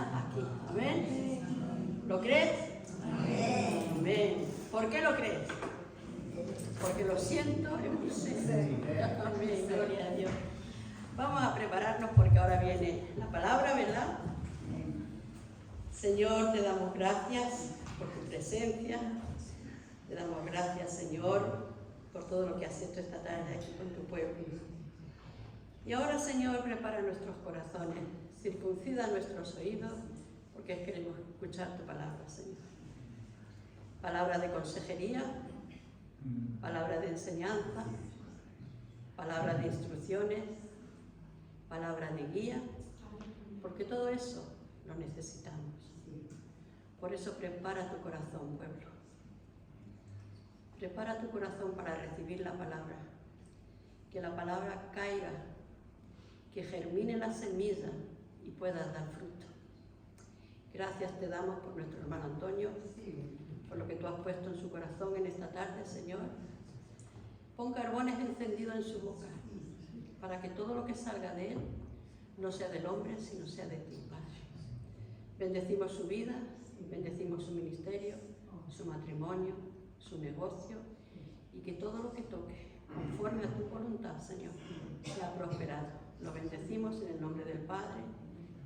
está aquí. Amén. ¿Lo crees? Amén. ¿Por qué lo crees? Porque lo siento en mi ser. Amén. Gloria a Dios. Vamos a prepararnos porque ahora viene la palabra, ¿verdad? Señor, te damos gracias por tu presencia. Te damos gracias, Señor, por todo lo que has hecho esta tarde aquí con tu pueblo. Y ahora, Señor, prepara nuestros corazones, circuncida nuestros oídos, porque queremos escuchar tu palabra, Señor. Palabra de consejería, palabra de enseñanza, palabra de instrucciones, palabra de guía, porque todo eso lo necesitamos. Por eso prepara tu corazón, pueblo. Prepara tu corazón para recibir la palabra. Que la palabra caiga, que germine la semilla y pueda dar fruto. Gracias te damos por nuestro hermano Antonio, por lo que tú has puesto en su corazón en esta tarde, Señor. Pon carbones encendidos en su boca, para que todo lo que salga de él no sea del hombre, sino sea de ti, Padre. Bendecimos su vida, bendecimos su ministerio, su matrimonio, su negocio, y que todo lo que toque, conforme a tu voluntad, Señor, sea prosperado. Lo bendecimos en el nombre del Padre,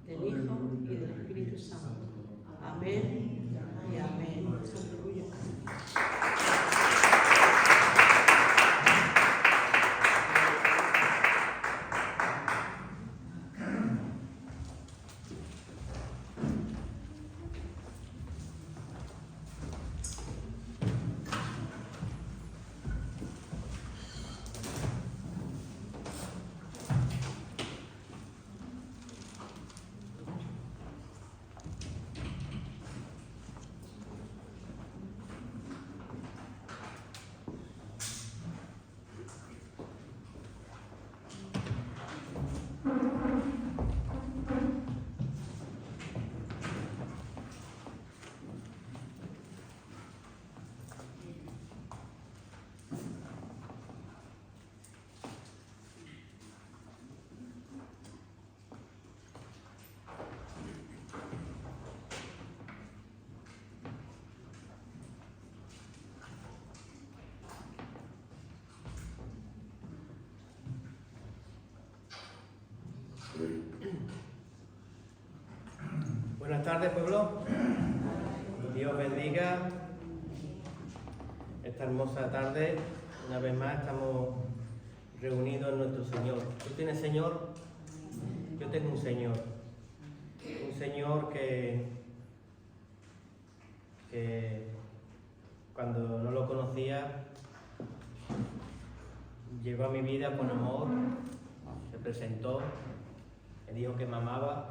del Hijo y del Espíritu Santo. Amén y amén. Aleluya. Buenas tardes, pueblo. Dios bendiga esta hermosa tarde. Una vez más estamos reunidos en nuestro Señor. ¿Tú tienes Señor? Yo tengo un Señor. Un Señor que cuando no lo conocía llegó a mi vida con amor, se presentó, me dijo que me amaba.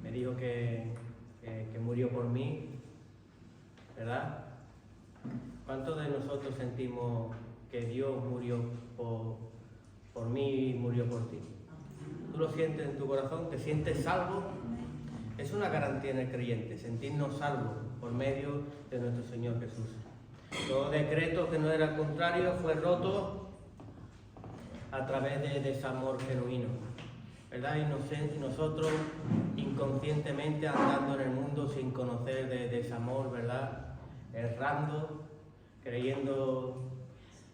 Me dijo que murió por mí, ¿verdad? ¿Cuántos de nosotros sentimos que Dios murió por mí y murió por ti? ¿Tú lo sientes en tu corazón? ¿Te sientes salvo? Es una garantía en el creyente, sentirnos salvos por medio de nuestro Señor Jesús. Todo decreto que no era contrario fue roto a través de ese amor genuino, ¿verdad? Y nosotros inconscientemente andando en el mundo sin conocer de ese amor, ¿verdad? Errando, creyendo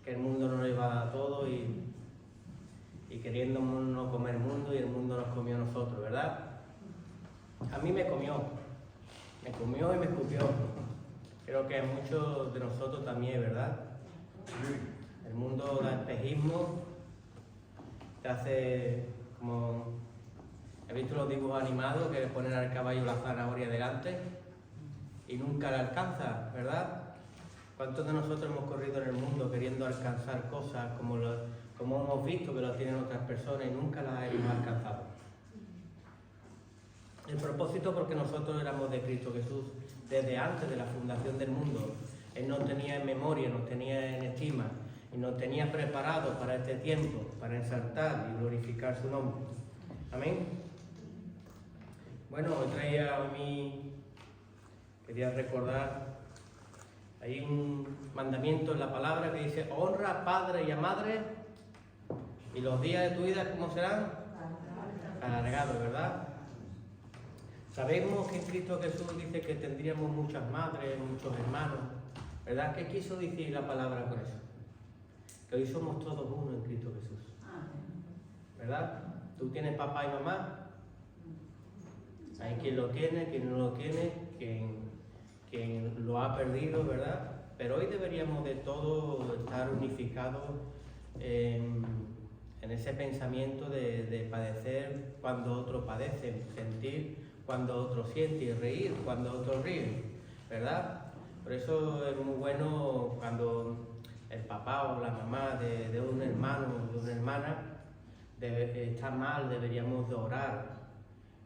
que el mundo no nos iba a dar todo y queriendo no comer el mundo, y el mundo nos comió a nosotros, ¿verdad? A mí me comió y me escupió. Creo que a muchos de nosotros también, ¿verdad? El mundo da espejismo, te hace como... He visto los dibujos animados que le ponen al caballo la zanahoria delante y nunca la alcanza, ¿verdad? ¿Cuántos de nosotros hemos corrido en el mundo queriendo alcanzar cosas como hemos visto que lo tienen otras personas y nunca las hemos alcanzado? El propósito, porque nosotros éramos de Cristo Jesús desde antes de la fundación del mundo. Él nos tenía en memoria, nos tenía en estima y nos tenía preparados para este tiempo, para ensaltar y glorificar su nombre. Amén. Bueno, hoy quería recordar, hay un mandamiento en la palabra que dice: honra a padre y a madre, y los días de tu vida, ¿cómo serán? Alargados, ¿verdad? Sabemos que en Cristo Jesús dice que tendríamos muchas madres, muchos hermanos, ¿verdad? ¿Qué quiso decir la palabra con eso? Que hoy somos todos uno en Cristo Jesús, ¿verdad? Tú tienes papá y mamá, hay quien lo tiene, quien no lo tiene, quien lo ha perdido, ¿verdad? Pero hoy deberíamos de todos estar unificados en ese pensamiento de padecer cuando otros padecen, sentir cuando otros sienten y reír cuando otros ríen, ¿verdad? Por eso es muy bueno cuando el papá o la mamá de un hermano o de una hermana está mal, deberíamos de orar.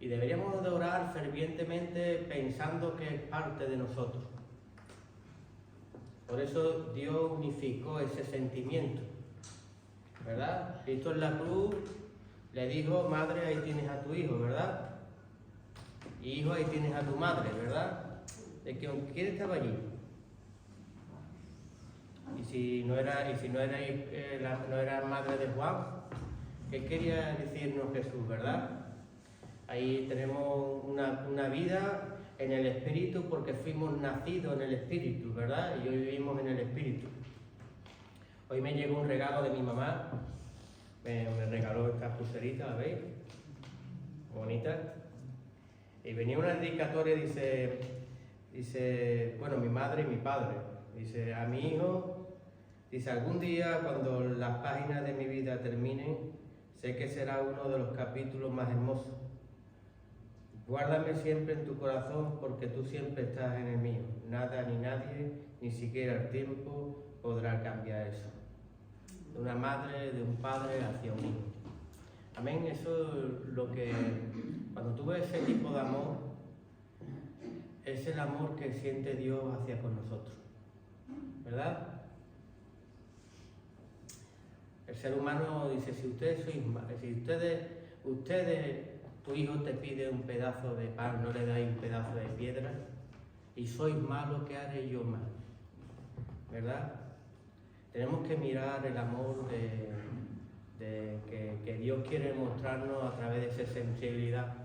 Y deberíamos de orar fervientemente pensando que es parte de nosotros. Por eso Dios unificó ese sentimiento, ¿verdad? Cristo en la cruz le dijo, madre, ahí tienes a tu hijo, ¿verdad? Hijo, ahí tienes a tu madre, ¿verdad? De que ¿quién estaba allí? Y si no era madre de Juan, ¿qué quería decirnos Jesús, verdad? Ahí tenemos una vida en el Espíritu porque fuimos nacidos en el Espíritu, ¿verdad? Y hoy vivimos en el Espíritu. Hoy me llegó un regalo de mi mamá, me regaló esta pulserita, ¿la veis? Bonita. Y venía una dedicatoria, dice, bueno, mi madre y mi padre, dice, a mi hijo, dice, algún día cuando las páginas de mi vida terminen, sé que será uno de los capítulos más hermosos. Guárdame siempre en tu corazón porque tú siempre estás en el mío. Nada ni nadie, ni siquiera el tiempo podrá cambiar eso. De una madre, de un padre hacia un hijo. Amén, eso es lo que, cuando tú ves ese tipo de amor, es el amor que siente Dios hacia con nosotros, ¿verdad? El ser humano dice, si ustedes, tu hijo te pide un pedazo de pan, no le dais un pedazo de piedra, y sois malos, ¿qué haré yo mal? ¿Verdad? Tenemos que mirar el amor que Dios quiere mostrarnos a través de esa sensibilidad.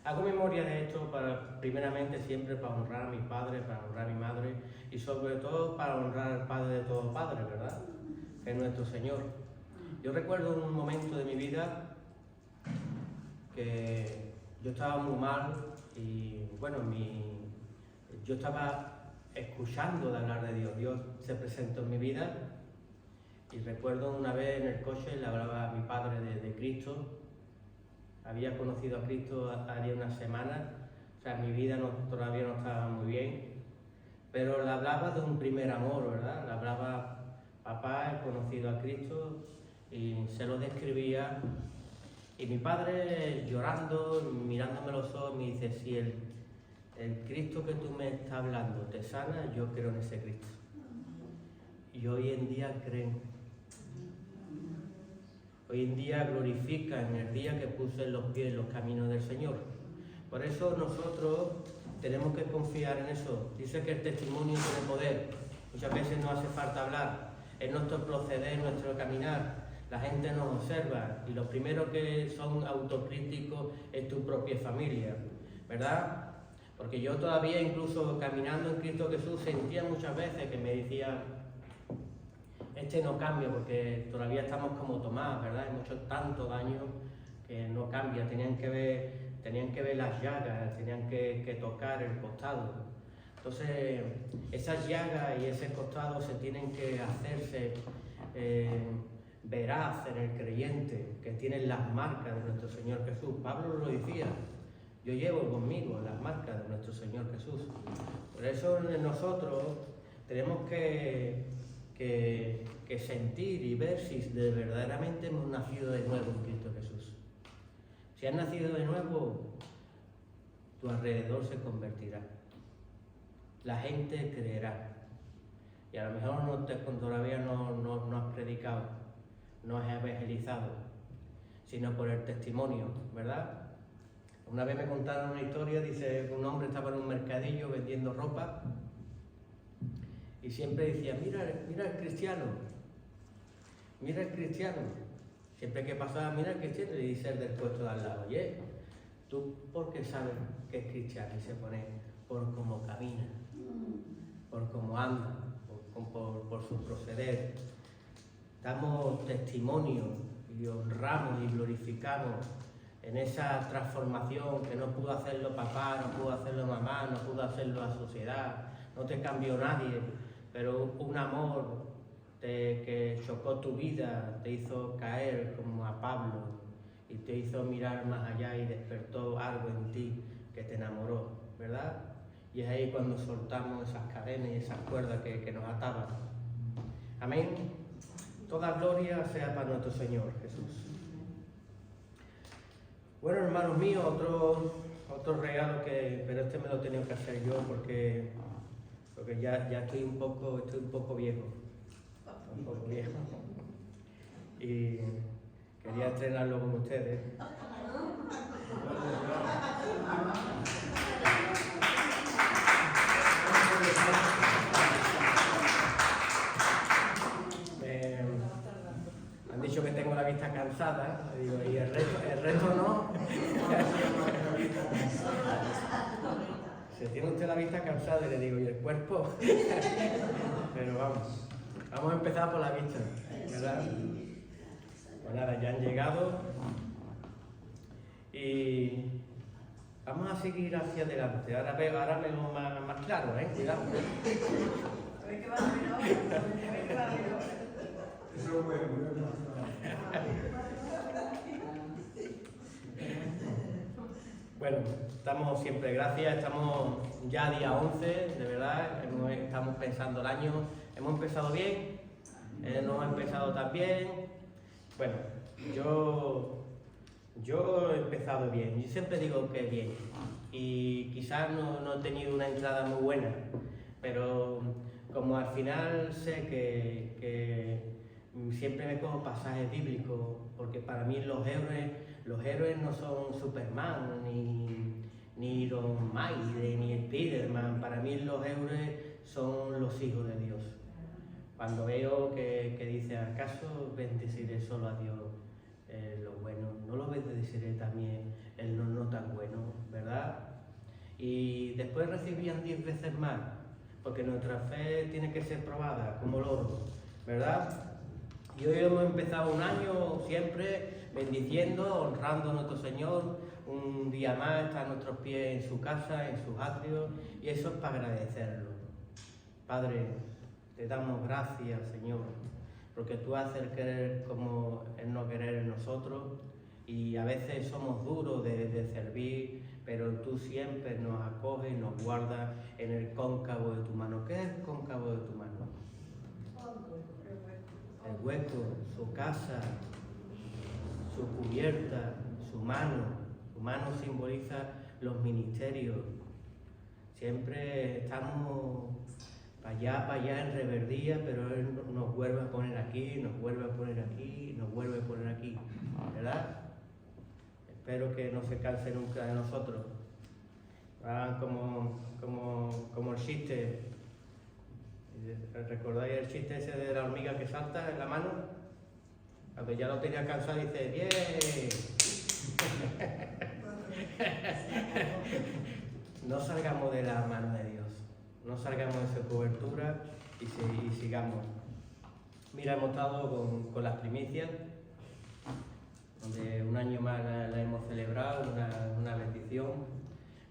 Hago memoria de esto primeramente siempre para honrar a mis padres, para honrar a mi madre y sobre todo para honrar al Padre de todo Padre, ¿verdad? Que es nuestro Señor. Yo recuerdo un momento de mi vida que yo estaba muy mal y bueno, yo estaba escuchando de hablar de Dios. Dios se presentó en mi vida y recuerdo una vez en el coche le hablaba a mi padre de Cristo. Había conocido a Cristo hace una semana, o sea, mi vida todavía no estaba muy bien, pero le hablaba de un primer amor, ¿verdad? Le hablaba, papá, he conocido a Cristo, y se lo describía. Y mi padre, llorando, mirándome los ojos, me dice, si el Cristo que tú me estás hablando te sana, yo creo en ese Cristo. Y hoy en día creen. Hoy en día glorifican el día que puse en los pies los caminos del Señor. Por eso nosotros tenemos que confiar en eso. Dice que el testimonio tiene poder. Muchas veces no hace falta hablar. Es nuestro proceder, nuestro caminar. La gente nos observa y lo primero que son autocríticos es tu propia familia, ¿verdad? Porque yo todavía, incluso caminando en Cristo Jesús, sentía muchas veces que me decía, este no cambia porque todavía estamos como Tomás, ¿verdad? Hemos hecho tanto daño que no cambia. Tenían que ver las llagas, tenían que tocar el costado. Entonces, esas llagas y ese costado se tienen que hacerse veraz en el creyente, que tienen las marcas de nuestro Señor Jesús. Pablo lo decía, yo llevo conmigo las marcas de nuestro Señor Jesús. Por eso nosotros tenemos que sentir y ver si verdaderamente hemos nacido de nuevo en Cristo Jesús. Si has nacido de nuevo, tu alrededor se convertirá. La gente creerá. Y a lo mejor todavía no has predicado, no has evangelizado, sino por el testimonio, ¿verdad? Una vez me contaron una historia, dice que un hombre estaba en un mercadillo vendiendo ropa y siempre decía, mira el cristiano, mira el cristiano. Siempre que pasaba, mira el cristiano, le dice el del puesto de al lado, oye, ¿Tú por qué sabes que es cristiano? Y se pone, por cómo camina, por cómo anda, por su proceder. Damos testimonio y honramos y glorificamos en esa transformación que no pudo hacerlo papá, no pudo hacerlo mamá, no pudo hacerlo la sociedad, no te cambió nadie, pero un amor que chocó tu vida, te hizo caer como a Pablo y te hizo mirar más allá y despertó algo en ti que te enamoró, ¿verdad? Y es ahí cuando soltamos esas cadenas y esas cuerdas que nos ataban. Amén. Toda gloria sea para nuestro Señor Jesús. Bueno, hermanos míos, otro regalo pero este me lo he tenido que hacer yo porque ya estoy un poco viejo. Un poco viejo. Y quería estrenarlo con ustedes. Me han dicho que tengo la vista cansada, digo, y el resto no. Se tiene usted la vista cansada, y le digo, ¿y el cuerpo? Pero vamos a empezar por la vista, ¿verdad? Pues nada, ya han llegado y vamos a seguir hacia adelante. Ahora me lo más claro, cuidado. A ver qué va a hacer ahora. Eso es bueno. Bueno, estamos siempre, gracias, estamos ya día 11, de verdad, estamos pensando el año, hemos empezado bien, no hemos empezado tan bien. Bueno, yo he empezado bien, yo siempre digo que bien, y quizás no he tenido una entrada muy buena, pero como al final sé que siempre me cojo pasajes bíblicos, porque para mí los héroes no son Superman, ni Iron Maiden, ni Spiderman. Para mí los héroes son los hijos de Dios. Cuando veo que dice, ¿acaso bendeciré solo a Dios lo bueno? ¿No lo bendeciré también el no tan bueno? ¿Verdad? Y después recibían 10 veces más, porque nuestra fe tiene que ser probada como el oro, ¿verdad? Y hoy hemos empezado un año siempre bendiciendo, honrando a nuestro Señor. Un día más está a nuestros pies en su casa, en sus atrios, y eso es para agradecerlo. Padre, te damos gracias, Señor, porque tú haces el querer como el no querer en nosotros, y a veces somos duros de servir, pero tú siempre nos acoges y nos guardas en el cóncavo de tu mano. ¿Qué es el cóncavo de tu mano? El hueco, su casa, su cubierta, su mano. Su mano simboliza los ministerios. Siempre estamos para allá en reverdía, pero Él nos vuelve a poner aquí, nos vuelve a poner aquí, nos vuelve a poner aquí, ¿verdad? Espero que no se canse nunca de nosotros. Como el chiste. ¿Recordáis el chiste ese de la hormiga que salta en la mano? Cuando ya lo tenía cansado dice, ¡bien! No salgamos de la mano de Dios, no salgamos de su cobertura y sigamos. Mira, hemos estado con las primicias, donde un año más la hemos celebrado, una bendición.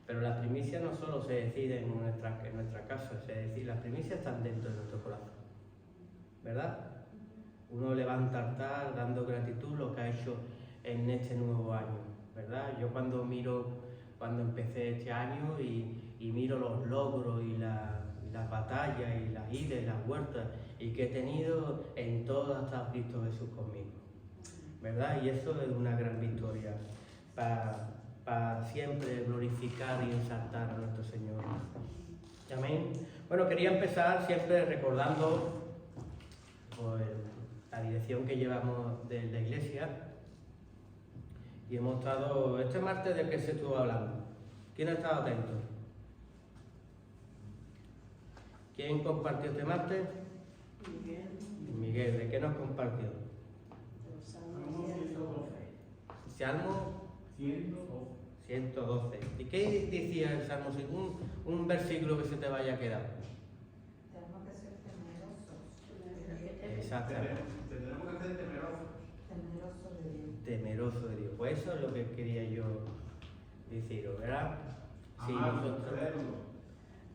Pero las primicias no solo se deciden en nuestra casa, las primicias están dentro de nuestro corazón, ¿verdad? Uno levanta altar dando gratitud lo que ha hecho en este nuevo año, ¿verdad? Yo cuando empecé este año y miro los logros y las batallas y las idas y las vueltas y que he tenido, en todas está Cristo Jesús conmigo, ¿verdad? Y eso es una gran victoria para siempre glorificar y exaltar a nuestro Señor. Amén. Bueno, quería empezar siempre recordando pues, la dirección que llevamos de la iglesia. Y hemos estado, este martes del que se estuvo hablando. ¿Quién ha estado atento? ¿Quién compartió este martes? Miguel. Miguel, ¿de qué nos compartió? Los salmos. Salmo 112. ¿Y qué decía el Salmo? Un versículo que se te vaya a quedar. Tenemos que ser temerosos. Exactamente. Tenemos que ser temerosos. Temerosos de Dios. Temeroso de Dios. Pues eso es lo que quería yo deciros, ¿verdad? Sí,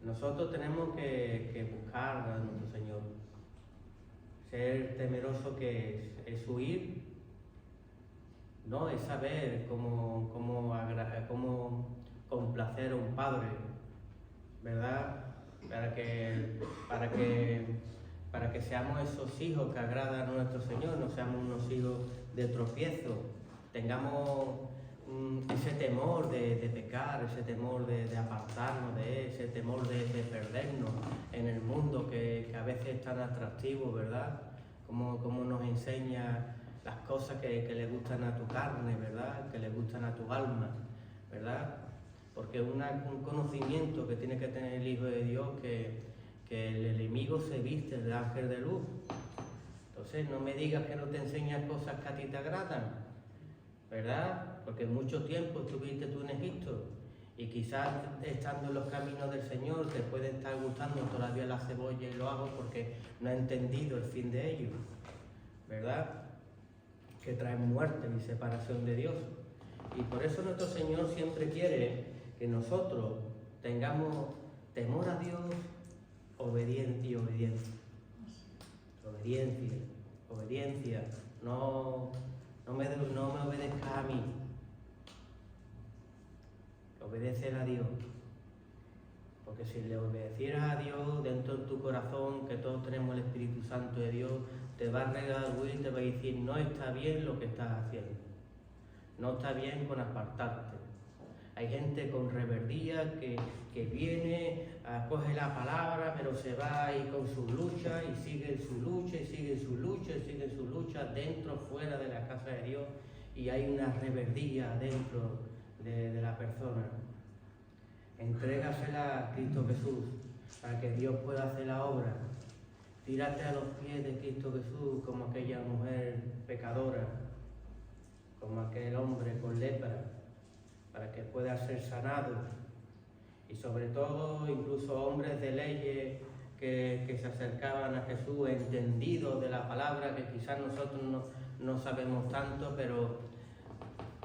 nosotros tenemos que buscar a nuestro Señor. Ser temeroso que es huir, ¿no? Es saber cómo complacer a un padre, ¿verdad? Para que seamos esos hijos que agradan a nuestro Señor, no seamos unos hijos de tropiezo, tengamos ese temor de pecar, ese temor de apartarnos de Él, ese temor de perdernos en el mundo que a veces es tan atractivo, ¿verdad? Como nos enseña las cosas que le gustan a tu carne, ¿verdad? Que le gustan a tu alma, ¿verdad? Porque un conocimiento que tiene que tener el Hijo de Dios que el enemigo se viste de ángel de luz. Entonces no me digas que no te enseñas cosas que a ti te agradan, ¿verdad? Porque mucho tiempo estuviste tú en Egipto y quizás estando en los caminos del Señor te puede estar gustando todavía la cebolla y los ajos porque no has entendido el fin de ellos, ¿verdad? Que traen muerte y separación de Dios. Y por eso nuestro Señor siempre quiere que nosotros tengamos temor a Dios, obediencia. No me obedezcas a mí, obedece a Dios. Porque si le obedecieras a Dios dentro de tu corazón, que todos tenemos el Espíritu Santo de Dios, te va a redarguir y te va a decir, no está bien lo que estás haciendo, no está bien con apartarte. Hay gente con rebeldía que viene, coge la palabra, pero se va ahí con sus luchas y sigue su lucha, y sigue su lucha, y sigue su lucha dentro, fuera de la casa de Dios, y hay una rebeldía dentro de la persona. Entrégasela a Cristo Jesús para que Dios pueda hacer la obra. Tírate a los pies de Cristo Jesús como aquella mujer pecadora, como aquel hombre con lepra, para que pueda ser sanado. Y sobre todo, incluso hombres de leyes que se acercaban a Jesús, entendidos de la palabra, que quizás nosotros no sabemos tanto, pero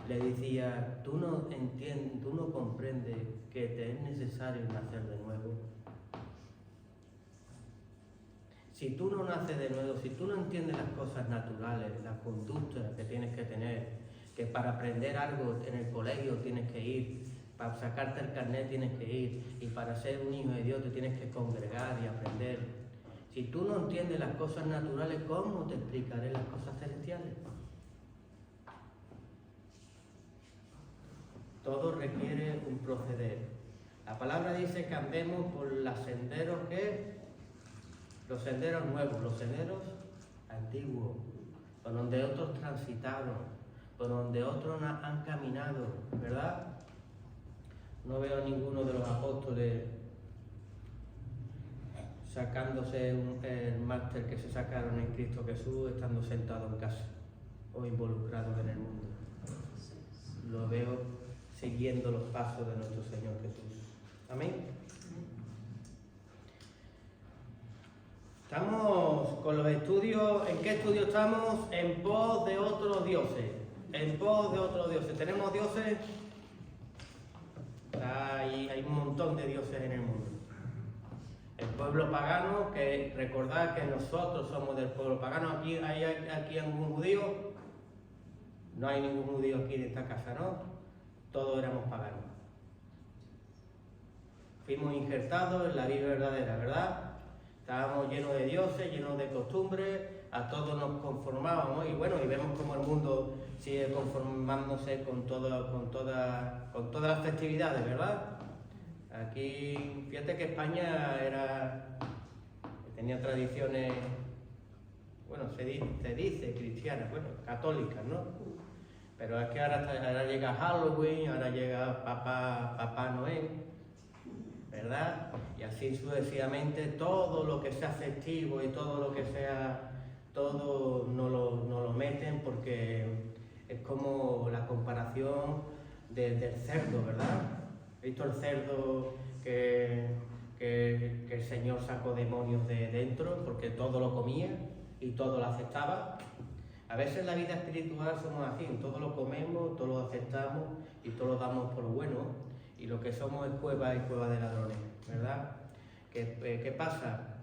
le decía, tú no entiendes, tú no comprendes que te es necesario nacer de nuevo. Si tú no naces de nuevo, si tú no entiendes las cosas naturales, las conductas que tienes que tener, que para aprender algo en el colegio tienes que ir, para sacarte el carnet tienes que ir, y para ser un hijo de Dios te tienes que congregar y aprender. Si tú no entiendes las cosas naturales, ¿cómo te explicaré las cosas celestiales? Todo requiere un proceder. La palabra dice que andemos por los senderos los senderos nuevos, los senderos antiguos, por donde otros transitaron, por donde otros han caminado, ¿verdad? No veo a ninguno de los apóstoles sacándose el máster que se sacaron en Cristo Jesús, estando sentados en casa o involucrados en el mundo. Lo veo siguiendo los pasos de nuestro Señor Jesús. Amén. Estamos con los estudios. ¿En qué estudio estamos? En pos de otros dioses. En pos de otros dioses. ¿Tenemos dioses? Hay un montón de dioses en el mundo. El pueblo pagano, que recordad que nosotros somos del pueblo pagano. ¿Hay aquí algún judío? No hay ningún judío aquí en esta casa, ¿no? Todos éramos paganos. Fuimos injertados en la vida verdadera, ¿verdad? Estábamos llenos de dioses, llenos de costumbres, a todos nos conformábamos y bueno, y vemos cómo el mundo sigue conformándose con todas las festividades, ¿verdad? Aquí, fíjate que España tenía tradiciones, bueno, se dice cristianas, bueno, católicas, ¿no? Pero es que ahora llega Halloween, ahora llega Papá Noel, ¿verdad? Y así sucesivamente, todo lo que sea festivo y todo lo que sea, todo no lo meten porque es como la comparación del cerdo, ¿verdad? ¿He visto el cerdo que el Señor sacó demonios de dentro porque todo lo comía y todo lo aceptaba? A veces en la vida espiritual somos así, todo lo comemos, todo lo aceptamos y todo lo damos por bueno, y lo que somos es cueva y cueva de ladrones, ¿verdad? ¿Qué pasa?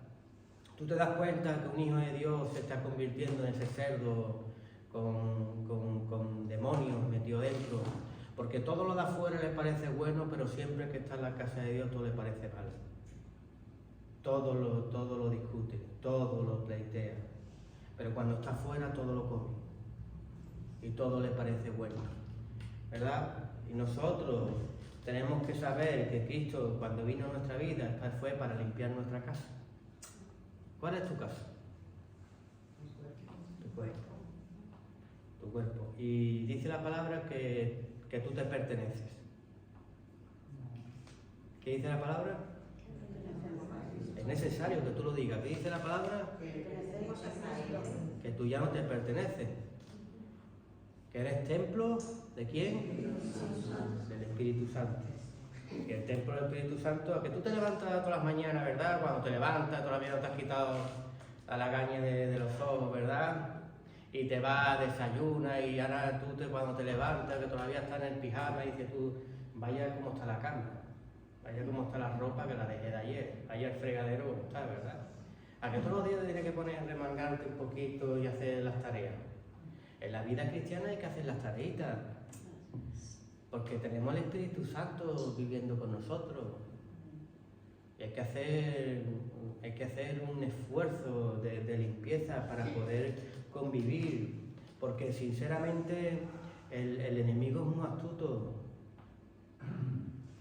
Tú te das cuenta que un hijo de Dios se está convirtiendo en ese cerdo con demonios metidos dentro, porque todo lo de afuera le parece bueno, pero siempre que está en la casa de Dios todo le parece mal. Todo lo discute, todo lo pleitea, pero cuando está afuera todo lo come y todo le parece bueno, ¿verdad? Y nosotros tenemos que saber que Cristo, cuando vino a nuestra vida, fue para limpiar nuestra casa. ¿Cuál es tu casa? Tu cuerpo. Y dice la palabra que tú te perteneces. ¿Qué dice la palabra? Es necesario que tú lo digas. ¿Qué dice la palabra? Que tú ya no te perteneces. Que eres templo ¿de quién? Del Espíritu Santo. Que el templo del Espíritu Santo, que tú te levantas todas las mañanas, ¿verdad? Cuando te levantas, todavía no te has quitado la lagaña de los ojos, ¿verdad? Y te vas, desayunas, y ahora cuando te levantas, que todavía estás en el pijama, y dices tú, vaya cómo está la cama, vaya cómo está la ropa que la dejé de ayer, vaya el fregadero como está, ¿verdad? A que todos los días te tienes que poner a remangarte un poquito y hacer las tareas. En la vida cristiana hay que hacer las tareitas, porque tenemos el Espíritu Santo viviendo con nosotros. Y hay que hacer un esfuerzo de limpieza para poder convivir, porque sinceramente el enemigo es muy astuto.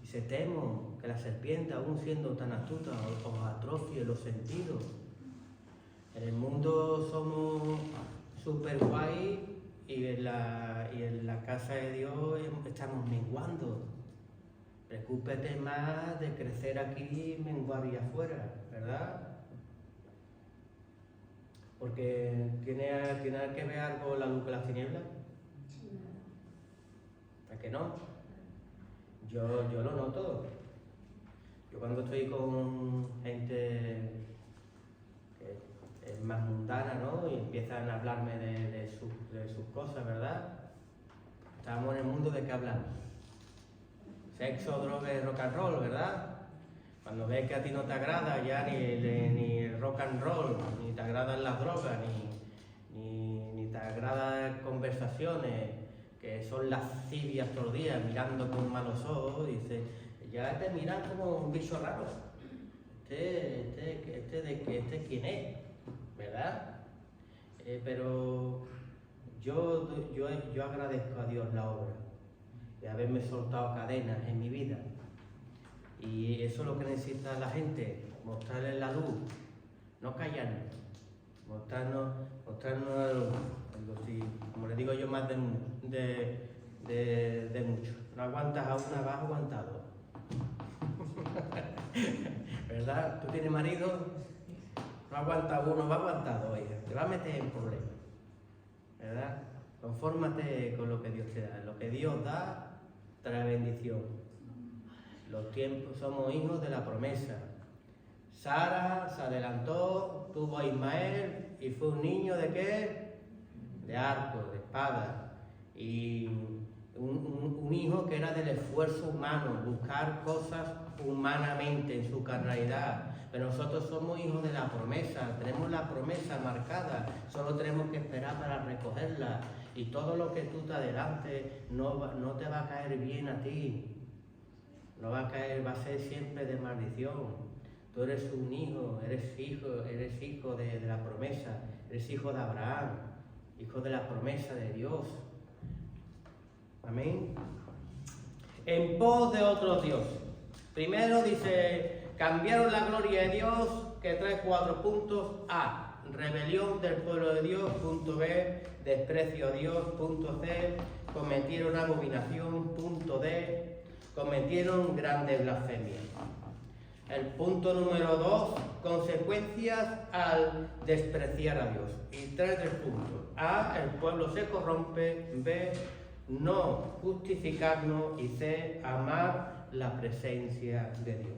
Y se temo que la serpiente, aún siendo tan astuta, os atrofie los sentidos. En el mundo somos súper guay y en la casa de Dios estamos menguando. Preocúpate más de crecer aquí y menguar y afuera, ¿verdad? Porque ¿tiene que ver algo la luz con las tinieblas? ¿A que no? Yo lo noto. Yo cuando estoy con gente que es más mundana, ¿no? Y empiezan a hablarme de sus cosas, ¿verdad? Estamos en el mundo de qué hablamos. Sexo, droga y rock and roll, ¿verdad? Cuando ves que a ti no te agrada ya ni el rock and roll, ni te agradan las drogas, ni te agradan conversaciones que son lascivias todos los días, mirando con malos ojos, dices, ya te miran como un bicho raro. Este quién es, ¿verdad? Pero yo agradezco a Dios la obra de haberme soltado cadenas en mi vida, y eso es lo que necesita la gente, mostrarles la luz, no callarnos, mostrarnos la luz. Como les digo yo, más de mucho. No aguantas a una, vas aguantado. ¿Verdad? Tú tienes marido, no aguanta uno, va aguantado, oiga, te va a meter en problemas, ¿verdad? Confórmate con lo que Dios te da. Lo que Dios da trae bendición. Los tiempos, somos hijos de la promesa. Sara se adelantó, tuvo a Ismael y fue un niño ¿de qué? De arco, de espada. Y un hijo que era del esfuerzo humano, buscar cosas humanamente en su carnalidad. Pero nosotros somos hijos de la promesa, tenemos la promesa marcada, solo tenemos que esperar para recogerla. Y todo lo que tú te adelantes no te va a caer bien a ti, no va a caer, va a ser siempre de maldición. Tú eres un hijo, eres hijo de la promesa, eres hijo de Abraham, hijo de la promesa de Dios. Amén. En pos de otros dioses. Primero dice, cambiaron la gloria de Dios, que trae 4 puntos. A, rebelión del pueblo de Dios. Punto B, desprecio a Dios. Punto C, cometieron abominación. Punto D, cometieron grandes blasfemias. El punto número 2, consecuencias al despreciar a Dios. Y trae 3 puntos. A, el pueblo se corrompe. B, no justificarnos y C, amar la presencia de Dios.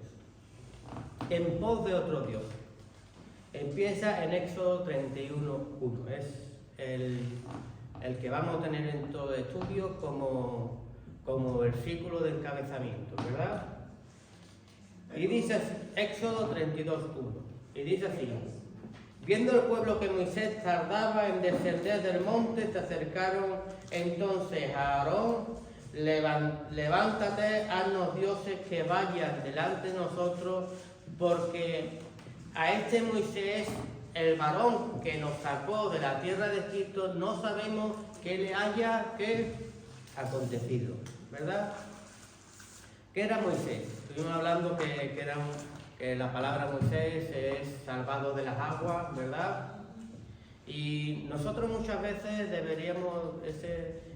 En pos de otro Dios. Empieza en Éxodo 31:1. Es el que vamos a tener en todo estudio como versículo de encabezamiento, ¿verdad? Y dice así, Éxodo 32:1. Y dice así: viendo el pueblo que Moisés tardaba en descender del monte, se acercaron entonces a Aarón: levántate, haznos dioses que vayan delante de nosotros, porque a este Moisés, el varón que nos sacó de la tierra de Egipto, no sabemos qué le haya acontecido, ¿verdad? ¿Qué era Moisés? Estuvimos hablando que la palabra Moisés es salvado de las aguas, ¿verdad? Y nosotros muchas veces deberíamos,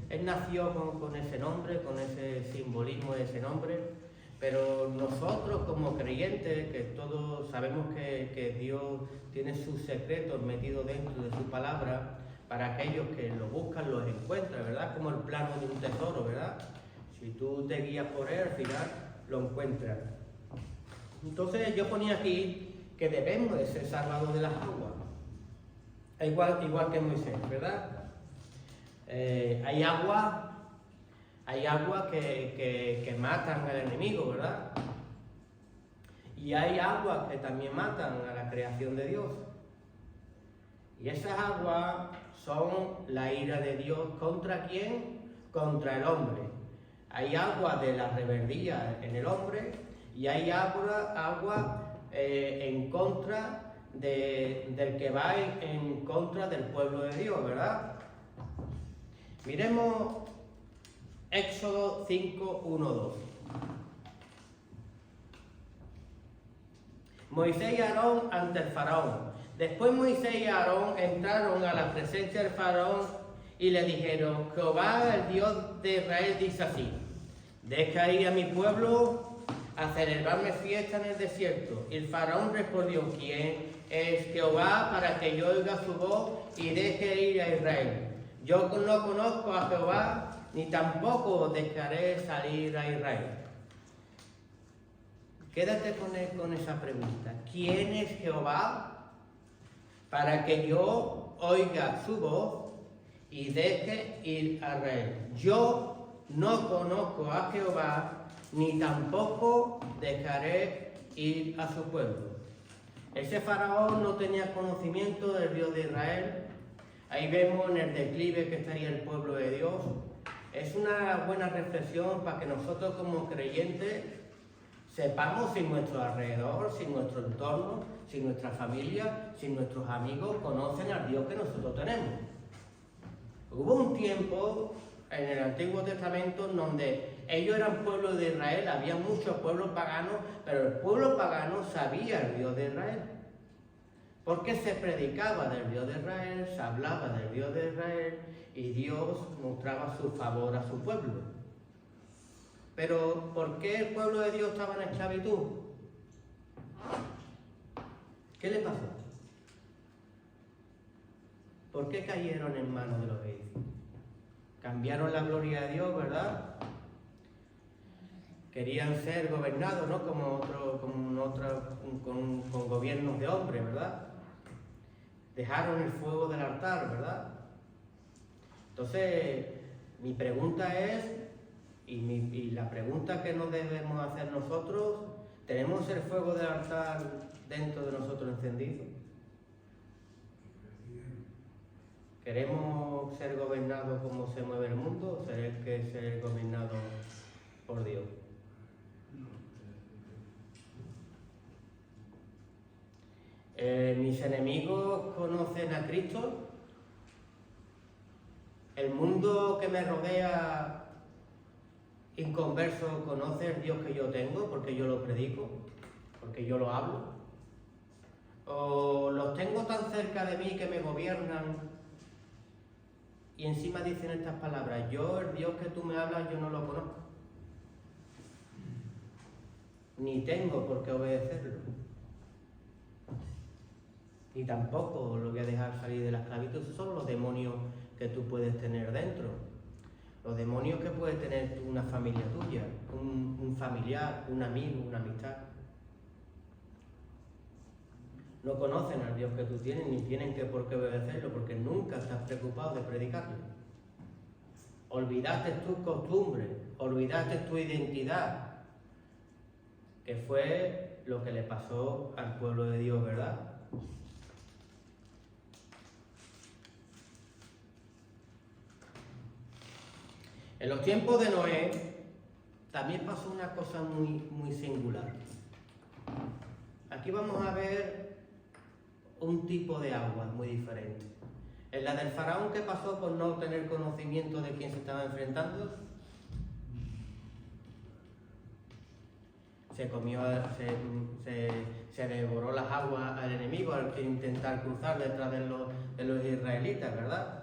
él nació con ese nombre, con ese simbolismo de ese nombre, pero nosotros como creyentes, que todos sabemos que Dios tiene sus secretos metidos dentro de su palabra, para aquellos que lo buscan, los encuentran, ¿verdad? Como el plano de un tesoro, ¿verdad? Si tú te guías por él, al final lo encuentras. Entonces yo ponía aquí que debemos de ser salvados de las aguas, igual que Moisés, ¿verdad? Hay agua que matan al enemigo, ¿verdad? Y hay aguas que también matan a la creación de Dios. Y esas aguas son la ira de Dios. ¿Contra quién? Contra el hombre. Hay agua de la rebeldía en el hombre y hay agua en contra del que va en contra del pueblo de Dios, ¿verdad? Miremos Éxodo 5:1-2. Moisés y Aarón ante el faraón. Después Moisés y Aarón entraron a la presencia del faraón y le dijeron: Jehová, el Dios de Israel, dice así: deja ir a mi pueblo a celebrarme fiesta en el desierto. Y el faraón respondió: ¿quién es Jehová para que yo oiga su voz y deje ir a Israel? Yo no conozco a Jehová, ni tampoco dejaré salir a Israel. Quédate con esa pregunta. ¿Quién es Jehová para que yo oiga su voz y deje ir a Israel? Yo no conozco a Jehová, ni tampoco dejaré ir a su pueblo. Ese faraón no tenía conocimiento del Dios de Israel. Ahí vemos en el declive que estaría el pueblo de Dios. Es una buena reflexión para que nosotros como creyentes sepamos si nuestro alrededor, si nuestro entorno, si nuestra familia, si nuestros amigos conocen al Dios que nosotros tenemos. Hubo un tiempo en el Antiguo Testamento donde ellos eran pueblo de Israel, había muchos pueblos paganos, pero el pueblo pagano sabía el Dios de Israel. Porque se predicaba del Dios de Israel, se hablaba del Dios de Israel y Dios mostraba su favor a su pueblo. Pero ¿por qué el pueblo de Dios estaba en esclavitud? ¿Qué le pasó? ¿Por qué cayeron en manos de los egipcios? Cambiaron la gloria de Dios, ¿verdad? Querían ser gobernados, ¿no? Con gobiernos de hombres, ¿verdad? Dejaron el fuego del altar, ¿verdad? Entonces, mi pregunta es, y la pregunta que nos debemos hacer nosotros, ¿tenemos el fuego del altar dentro de nosotros encendido? ¿Queremos ser gobernados como se mueve el mundo o ser gobernados por Dios? ¿Mis enemigos conocen a Cristo? ¿El mundo que me rodea inconverso conoce el Dios que yo tengo porque yo lo predico, porque yo lo hablo? ¿O los tengo tan cerca de mí que me gobiernan y encima dicen estas palabras: yo, el Dios que tú me hablas, yo no lo conozco, ni tengo por qué obedecerlo, y tampoco lo voy a dejar salir de la esclavitud? Esos son los demonios que tú puedes tener dentro. los demonios que puede tener una familia tuya, un familiar, un amigo, una amistad. No conocen al Dios que tú tienes, ni tienen por qué obedecerlo, porque nunca estás preocupado de predicarle. Olvidaste tus costumbres, olvidaste tu identidad, que fue lo que le pasó al pueblo de Dios, ¿verdad? En los tiempos de Noé también pasó una cosa muy singular. Aquí vamos a ver un tipo de agua muy diferente. En la del faraón, ¿qué pasó por no tener conocimiento de quién se estaba enfrentando? Se comió, se devoró las aguas al enemigo al intentar cruzar detrás de los israelitas, ¿verdad?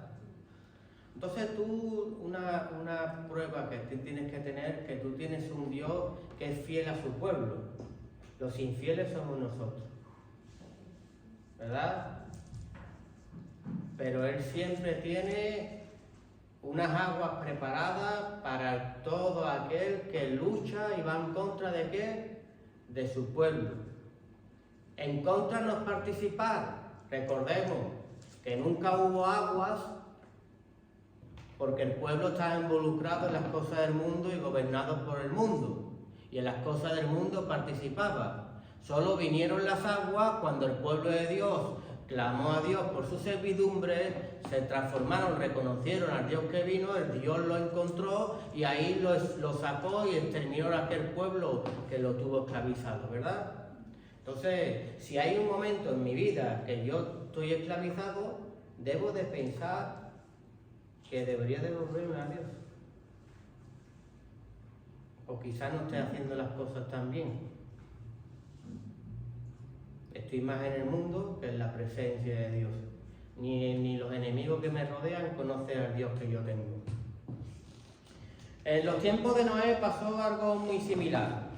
Entonces tú, una prueba que tienes que tener, que tú tienes un Dios que es fiel a su pueblo. Los infieles somos nosotros, ¿verdad? Pero Él siempre tiene unas aguas preparadas para todo aquel que lucha y va en contra de ¿qué? De su pueblo. En contra no es participar. Recordemos que nunca hubo aguas porque el pueblo estaba involucrado en las cosas del mundo y gobernado por el mundo. Y en las cosas del mundo participaba. Solo vinieron las aguas cuando el pueblo de Dios clamó a Dios por su servidumbre, se transformaron, reconocieron al Dios que vino, el Dios lo encontró y ahí lo sacó y exterminó a aquel pueblo que lo tuvo esclavizado, ¿verdad? Entonces, si hay un momento en mi vida que yo estoy esclavizado, debo de pensar que debería devolverme a Dios. O quizás no esté haciendo las cosas tan bien. Estoy más en el mundo que en la presencia de Dios. Ni los enemigos que me rodean conocen al Dios que yo tengo. En los tiempos de Noé pasó algo muy similar.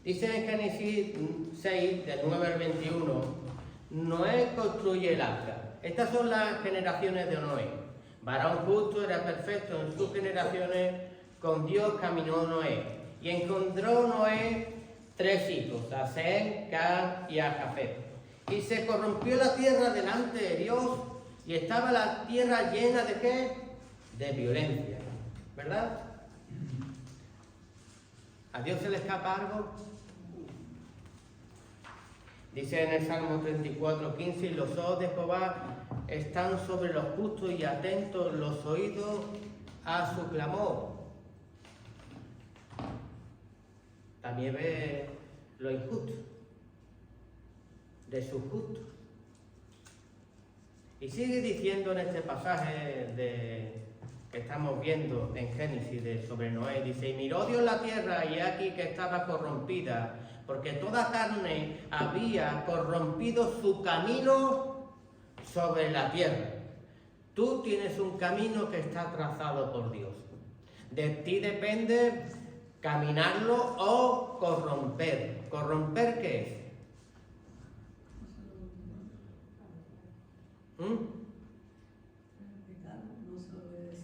Dice en Génesis 6, del 9 al 21, Noé construye el arca. Estas son las generaciones de Noé. Varón justo, era perfecto en sus generaciones, con Dios caminó Noé. Y encontró Noé 3 hijos, a Sem, Cam y a Jafet. Y se corrompió la tierra delante de Dios, y estaba la tierra llena de ¿qué? De violencia, ¿verdad? ¿A Dios se le escapa algo? Dice en el Salmo 34:15, y los ojos de Jehová están sobre los justos y atentos los oídos a su clamor. También ve lo injusto de sus justos. Y sigue diciendo en este pasaje que estamos viendo en Génesis sobre Noé, dice, y miró Dios la tierra y he aquí que estaba corrompida, porque toda carne había corrompido su camino sobre la tierra. Tú tienes un camino que está trazado por Dios. De ti depende caminarlo o corromper. ¿Corromper qué es?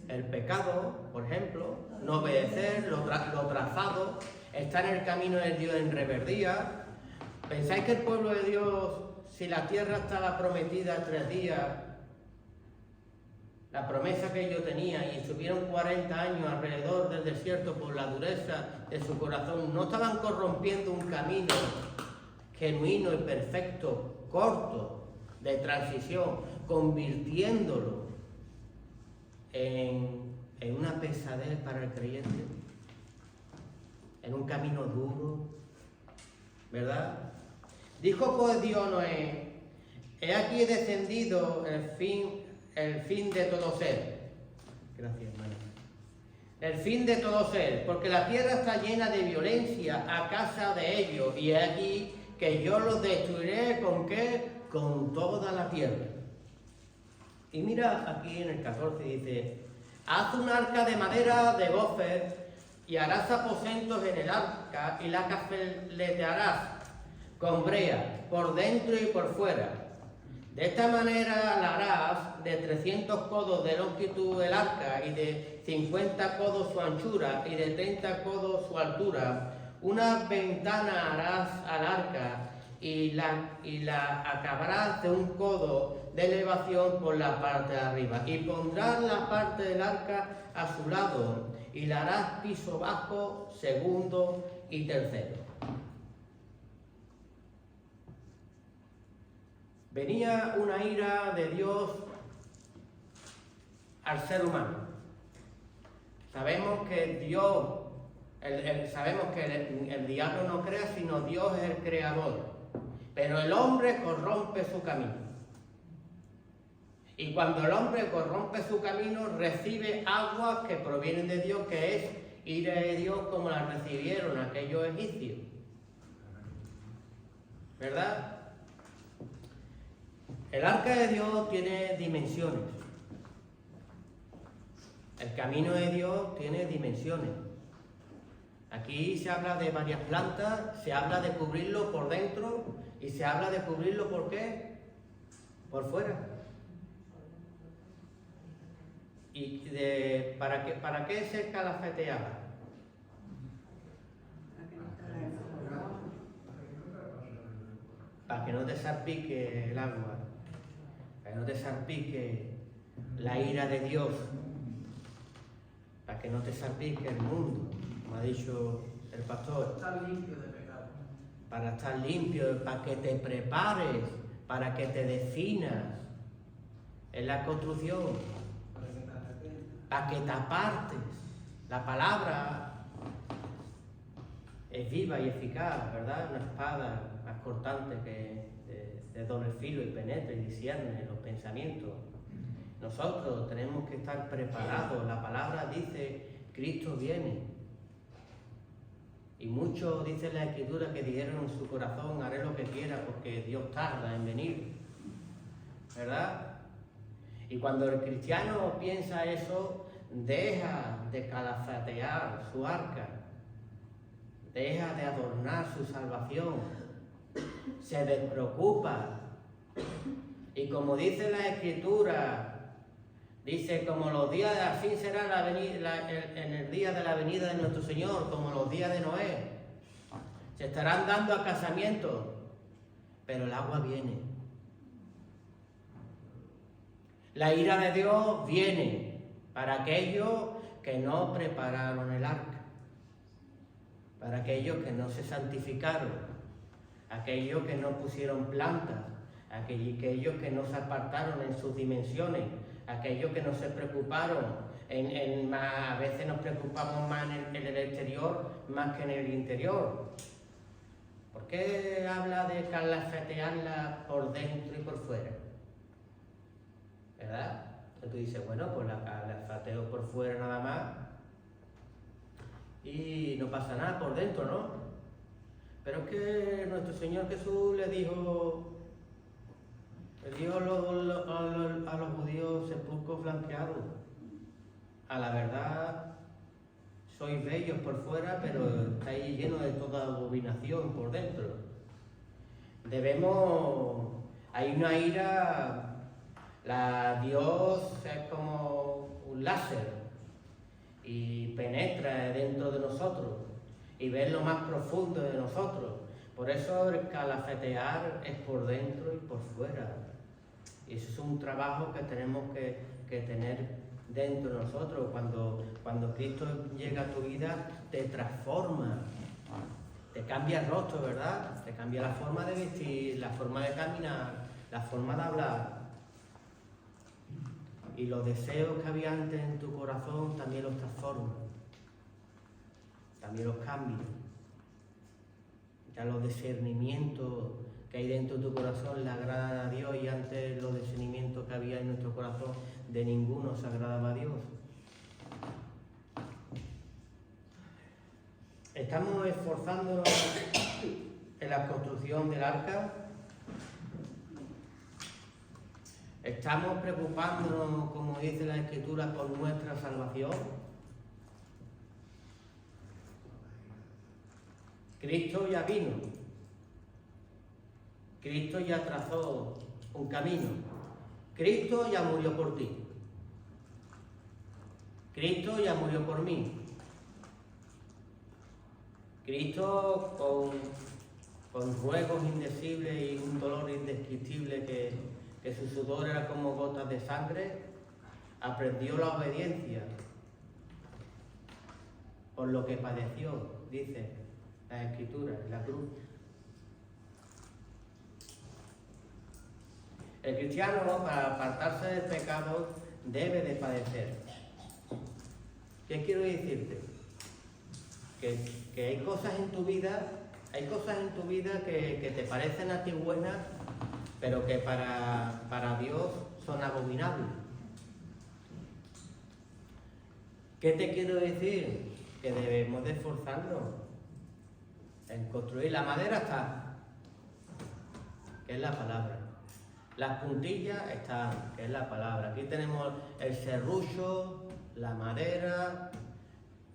El pecado, por ejemplo, no obedecer, lo trazado, estar en el camino de Dios en reverdía. ¿Pensáis que el pueblo de Dios, si la tierra estaba prometida 3 días, la promesa que ellos tenían, y estuvieron 40 años alrededor del desierto por la dureza de su corazón, no estaban corrompiendo un camino genuino y perfecto, corto, de transición, convirtiéndolo en una pesadez para el creyente, en un camino duro, ¿verdad? Dijo pues Dios Noé, he aquí descendido el fin de todo ser. Gracias, hermano. El fin de todo ser, porque la tierra está llena de violencia a causa de ellos, y he aquí que yo los destruiré ¿con qué? Con toda la tierra. Y mira aquí en el 14 dice, haz un arca de madera de gofer y harás aposentos en el arca y la cafeletearás con brea por dentro y por fuera. De esta manera la harás de 300 codos de longitud el arca y de 50 codos su anchura y de 30 codos su altura. Una ventana harás al arca y la acabarás de un codo de elevación por la parte de arriba. Y pondrás la parte del arca a su lado y la harás piso bajo, segundo y tercero. Venía una ira de Dios al ser humano. Sabemos que Dios, sabemos que el diablo no crea, sino Dios es el creador. Pero el hombre corrompe su camino. Y cuando el hombre corrompe su camino, recibe aguas que provienen de Dios, que es ira de Dios como la recibieron aquellos egipcios. ¿Verdad? El arca de Dios tiene dimensiones. El camino de Dios tiene dimensiones. Aquí se habla de varias plantas, se habla de cubrirlo por dentro y se habla de cubrirlo ¿por qué? Por fuera. ¿Y para qué se calafeteaba? Para que no te salpique el agua, para que no te salpique la ira de Dios, para que no te salpique el mundo, como ha dicho el pastor. Estar limpio de pecado. Para estar limpio, para que te prepares, para que te definas en la construcción, para que te apartes. La palabra es viva y eficaz, ¿verdad? Una espada más cortante que de doble filo y penetra y discierne los pensamientos. Nosotros tenemos que estar preparados. La palabra dice, Cristo viene. Y muchos dicen la Escritura que dijeron en su corazón, haré lo que quiera porque Dios tarda en venir. ¿Verdad? Y cuando el cristiano piensa eso, deja de calafetear su arca, deja de adornar su salvación, se despreocupa. Y como dice la Escritura, dice, como los días, así será en el día de la venida de nuestro Señor, como los días de Noé. Se estarán dando a casamientos, pero el agua viene. La ira de Dios viene para aquellos que no prepararon el arca, para aquellos que no se santificaron, aquellos que no pusieron plantas, aquellos que no se apartaron en sus dimensiones, aquellos que no se preocuparon, a veces nos preocupamos más en el exterior más que en el interior. ¿Por qué habla de calafetearla por dentro y por fuera? ¿Verdad? Entonces tú dices, bueno, pues la calafeteo por fuera nada más y no pasa nada por dentro, ¿no? Pero es que nuestro Señor Jesús le dijo a los judíos sepulcros blanqueados, a la verdad sois bellos por fuera, pero estáis llenos de toda abominación por dentro. Hay una ira, Dios es como un láser y penetra dentro de nosotros y ve lo más profundo de nosotros. Por eso el calafetear es por dentro y por fuera. Y eso es un trabajo que tenemos que tener dentro de nosotros. Cuando Cristo llega a tu vida, te transforma, te cambia el rostro, ¿verdad? Te cambia la forma de vestir, la forma de caminar, la forma de hablar. Y los deseos que había antes en tu corazón también los transforma, también los cambia. Ya los discernimientos que hay dentro de tu corazón le agradan a Dios, y antes los discernimientos que había en nuestro corazón de ninguno se agradaba a Dios. Estamos esforzándonos en la construcción del arca. Estamos preocupándonos, como dice la Escritura, por nuestra salvación. Cristo ya vino. Cristo ya trazó un camino. Cristo ya murió por ti. Cristo ya murió por mí. Cristo con ruegos indecibles y un dolor indescriptible que su sudor era como gotas de sangre, aprendió la obediencia por lo que padeció, dice la Escritura, en la cruz. El cristiano, para apartarse del pecado, debe de padecer. ¿Qué quiero decirte? Que hay cosas en tu vida, que te parecen a ti buenas, pero que para Dios son abominables. ¿Qué te quiero decir? Que debemos de esforzarnos en construir. La madera está, que es la palabra. Las puntillas están, que es la palabra. Aquí tenemos el serrucho, la madera,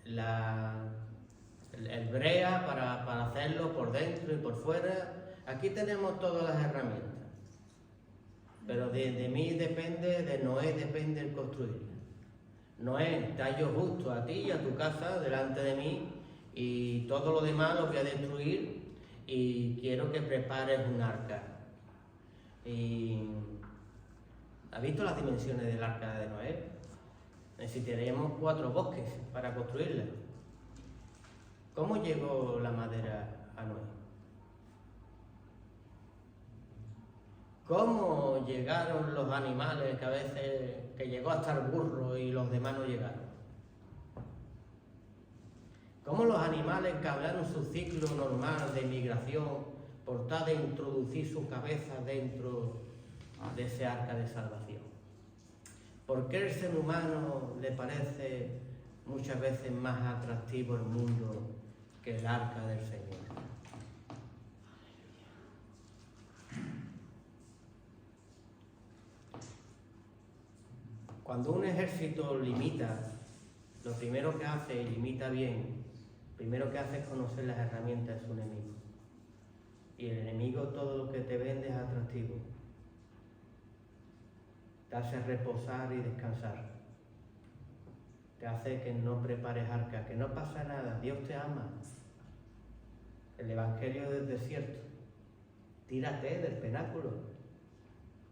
el brea para hacerlo por dentro y por fuera. Aquí tenemos todas las herramientas. Pero de mí depende, de Noé depende el construir. Noé, te hallo justo a ti y a tu casa delante de mí, y todo lo demás lo voy a destruir, y quiero que prepares un arca. Y ¿has visto las dimensiones del arca de Noé? Necesitaríamos 4 bosques para construirla. ¿Cómo llegó la madera a Noé? ¿Cómo llegaron los animales, que a veces llegó hasta el burro y los demás no llegaron? ¿Cómo los animales encabraron su ciclo normal de migración por tal de introducir su cabeza dentro de ese arca de salvación? ¿Por qué al ser humano le parece muchas veces más atractivo el mundo que el arca del Señor? Cuando un ejército limita, lo primero que hace, y limita bien, primero que hace es conocer las herramientas de su enemigo. Y el enemigo todo lo que te vende es atractivo. Te hace reposar y descansar. Te hace que no prepares arca, que no pasa nada, Dios te ama. El evangelio del desierto. Tírate del penáculo.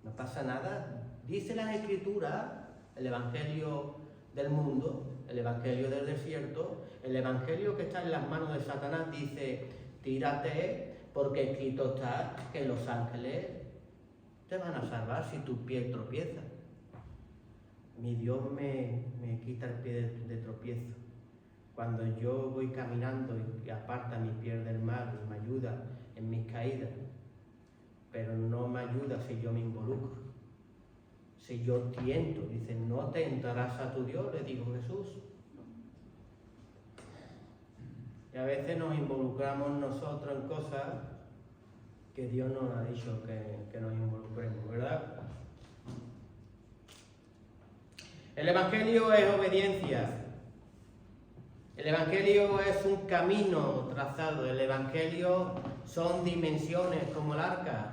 No pasa nada. Dice las Escrituras, el evangelio del mundo, el evangelio del desierto, el evangelio que está en las manos de Satanás dice: tírate, porque escrito está que los ángeles te van a salvar si tu pie tropieza. Mi Dios me quita el pie de tropiezo. Cuando yo voy caminando y aparta mi pie del mal y me ayuda en mis caídas, pero no me ayuda si yo me involucro. Si yo tiento, dice, no tentarás a tu Dios, le dijo Jesús. Y a veces nos involucramos nosotros en cosas que Dios nos ha dicho que nos involucremos, ¿verdad? El Evangelio es obediencia. El Evangelio es un camino trazado. El Evangelio son dimensiones como el arca.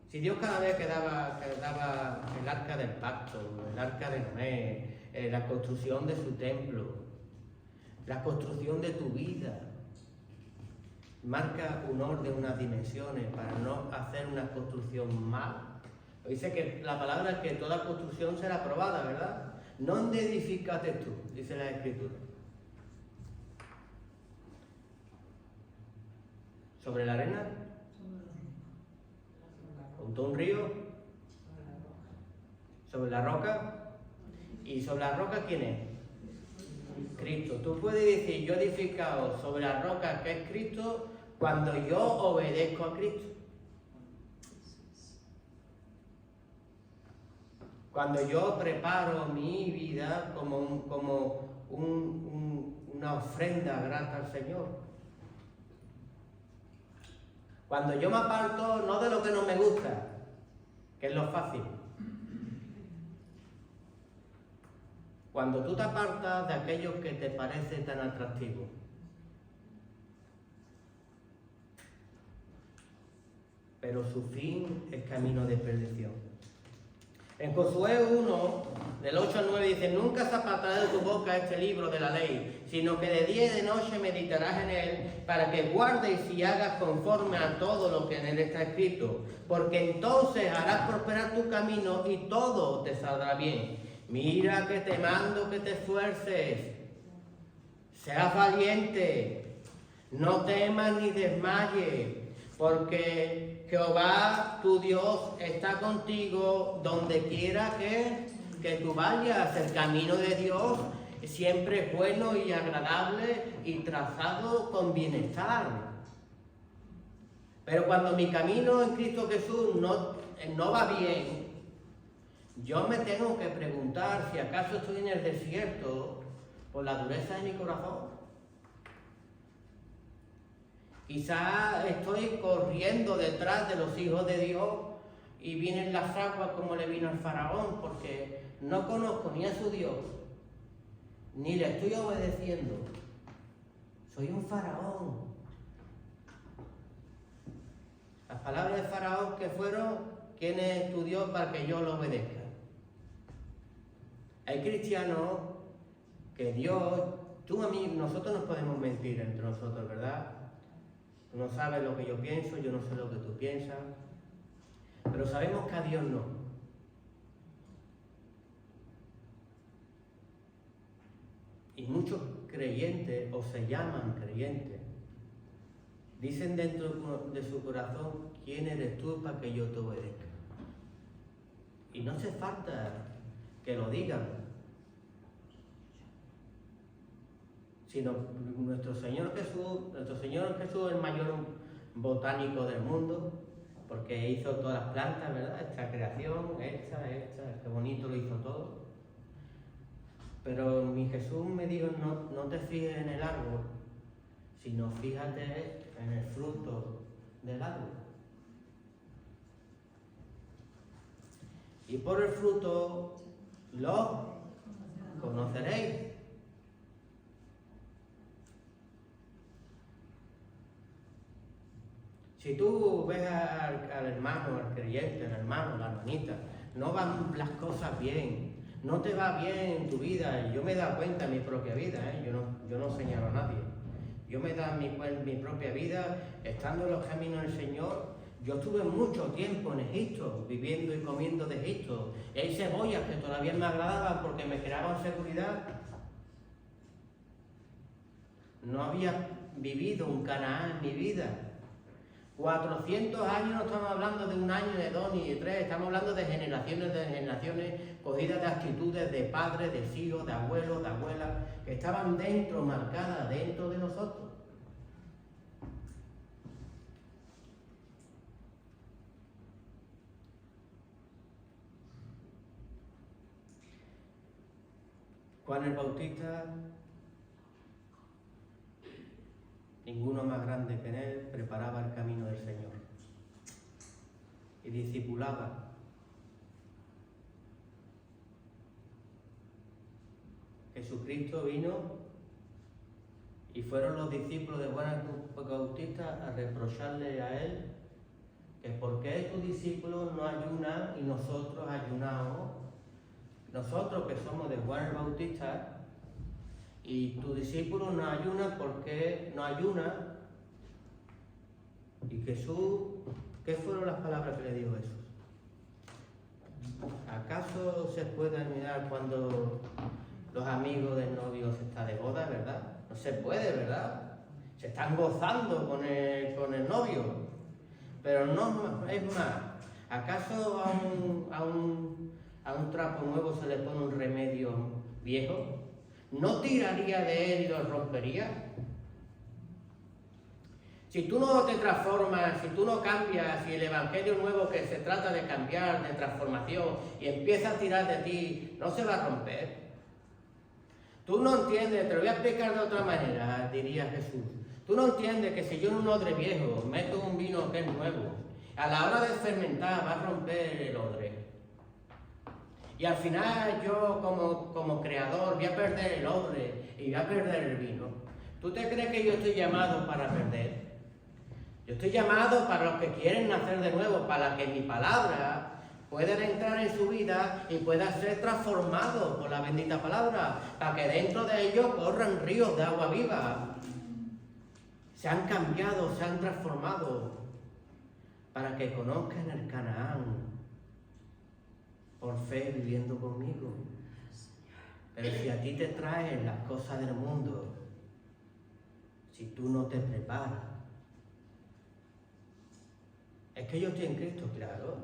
Si Dios cada vez que daba el arca del pacto, el arca de Noé, la construcción de su templo, la construcción de tu vida, marca un orden, unas dimensiones para no hacer una construcción mal. Dice que la palabra es que toda construcción será aprobada, ¿verdad? ¿Dónde edificaste tú? Dice la Escritura. ¿Sobre la arena? ¿Junto a un río? ¿Sobre la roca? ¿Y sobre la roca quién es? Cristo. Tú puedes decir, yo he edificado sobre la roca que es Cristo cuando yo obedezco a Cristo. Cuando yo preparo mi vida como una ofrenda grata al Señor. Cuando yo me aparto no de lo que no me gusta, que es lo fácil. Cuando tú te apartas de aquello que te parece tan atractivo. pero su fin es camino de perdición. En Josué 1, del 8 al 9 dice: nunca se apartará de tu boca este libro de la ley, sino que de día y de noche meditarás en él, para que guardes y hagas conforme a todo lo que en él está escrito, porque entonces harás prosperar tu camino y todo te saldrá bien. Mira que te mando que te esfuerces, seas valiente, no temas ni desmayes, porque Jehová tu Dios está contigo donde quiera que tú vayas. El camino de Dios siempre es bueno y agradable y trazado con bienestar. Pero cuando mi camino en Cristo Jesús no va bien, yo me tengo que preguntar si acaso estoy en el desierto por la dureza de mi corazón. Quizá estoy corriendo detrás de los hijos de Dios y vienen las aguas como le vino al faraón, porque no conozco ni a su Dios, ni le estoy obedeciendo. Soy un faraón. Las palabras de faraón que fueron: ¿quién es tu Dios para que yo lo obedezca? Hay cristianos que Dios, tú a mí, nosotros nos podemos mentir entre nosotros, ¿verdad? Tú no sabes lo que yo pienso, yo no sé lo que tú piensas, pero sabemos que a Dios no. Y muchos creyentes, o se llaman creyentes, dicen dentro de su corazón: ¿quién eres tú para que yo te obedezca? Y no hace falta que lo digan, sino nuestro Señor Jesús es el mayor botánico del mundo, porque hizo todas las plantas, ¿verdad? Esta creación, esta, qué bonito lo hizo todo. Pero mi Jesús me dijo: no te fijes en el árbol, sino fíjate en el fruto del árbol. Y por el fruto lo conoceréis. Si tú ves al hermano, al creyente, al hermano, la hermanita, no van las cosas bien, no te va bien en tu vida. Yo me he dado cuenta en mi propia vida, yo no señalo a nadie. Yo me he dado mi propia vida, estando en los caminos del Señor. Yo estuve mucho tiempo en Egipto, viviendo y comiendo de Egipto. Y hay cebollas que todavía me agradaban porque me creaban seguridad. No había vivido un Canaán en mi vida. 400 años, no estamos hablando de un año, de dos ni de tres, estamos hablando de generaciones cogidas de actitudes de padres, de hijos, de abuelos, de abuelas, que estaban dentro, marcadas dentro de nosotros. Juan el Bautista, ninguno más grande que en él, preparaba el camino del Señor y discipulaba. Jesucristo vino y fueron los discípulos de Juan el Bautista a reprocharle a él que por qué tus discípulos no ayunan y nosotros ayunamos. Nosotros que somos de Juan el Bautista y tus discípulos no ayunan, ¿por qué no ayunan? Y Jesús, ¿qué fueron las palabras que le dijo Jesús? ¿Acaso se puede admirar cuando los amigos del novio se está de boda, verdad? No se puede, ¿verdad? Se están gozando con el novio. Pero no es más. ¿Acaso a un trapo nuevo se le pone un remedio viejo? ¿No tiraría de él y lo rompería? Si tú no te transformas, si tú no cambias, si el evangelio nuevo que se trata de cambiar, de transformación, y empieza a tirar de ti, no se va a romper. Tú no entiendes, te lo voy a explicar de otra manera, diría Jesús. Tú no entiendes que si yo en un odre viejo meto un vino que es nuevo, a la hora de fermentar va a romper el odre. Y al final yo como creador voy a perder el odre y voy a perder el vino. ¿Tú te crees que yo estoy llamado para perder? Yo estoy llamado para los que quieren nacer de nuevo, para que mi palabra pueda entrar en su vida y pueda ser transformado por la bendita palabra, para que dentro de ellos corran ríos de agua viva. Se han cambiado, se han transformado, para que conozcan el Canaán por fe viviendo conmigo. Pero si a ti te traen las cosas del mundo, si tú no te preparas, es que yo estoy en Cristo, claro,